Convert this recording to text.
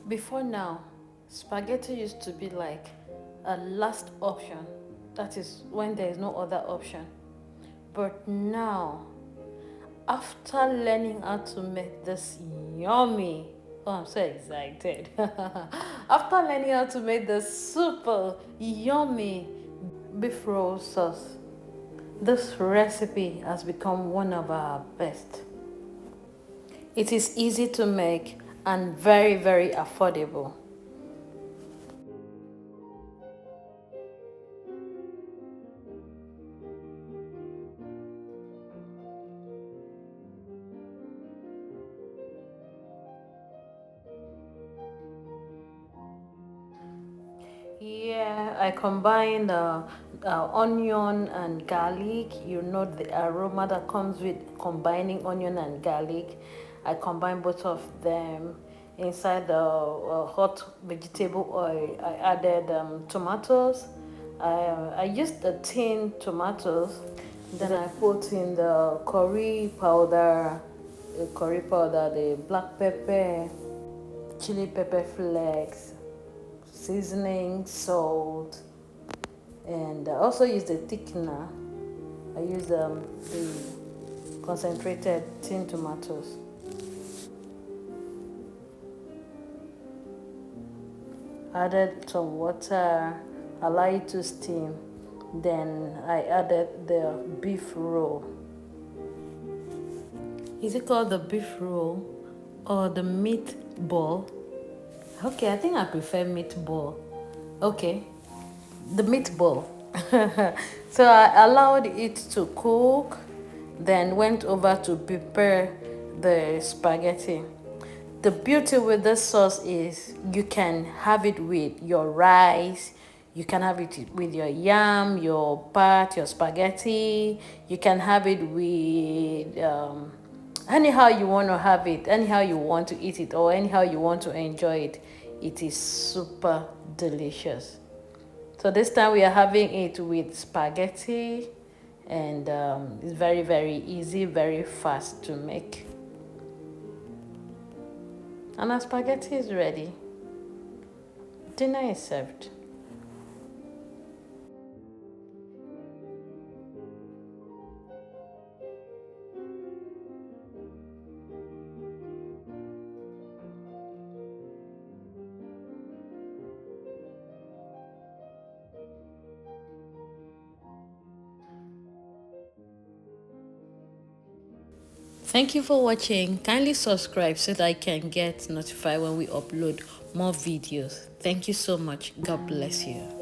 Before now, spaghetti used to be like a last option. That is when there is no other option. But now, after learning how to make this yummy, oh, I'm so excited. After learning how to make this super yummy beef roll sauce, this recipe has become one of our best. It is easy to make and very, very affordable. Yeah, I combine onion and garlic. You know the aroma that comes with combining onion and garlic. I combine both of them inside the hot vegetable oil. I added tomatoes. I used the tin tomatoes. Then I put in the curry powder, the black pepper, chili pepper flakes, seasoning, salt, and I also use the thickener. I use the concentrated tin tomatoes. Added some water, allow it to steam. Then I added the beef roll. Is it called the beef roll or the meatball? Okay, I think I prefer meatball. Okay, the meatball. So I allowed it to cook, then went over to prepare the spaghetti. The beauty with this sauce is you can have it with your rice, you can have it with your yam, your pat, your spaghetti, you can have it with anyhow you want to have it, anyhow you want to eat it, or anyhow you want to enjoy it. It is super delicious. So this time we are having it with spaghetti, and it's very, very easy, very fast to make. And our spaghetti is ready. Dinner is served. Thank you for watching. Kindly subscribe so that I can get notified when we upload more videos. Thank you so much. God bless you.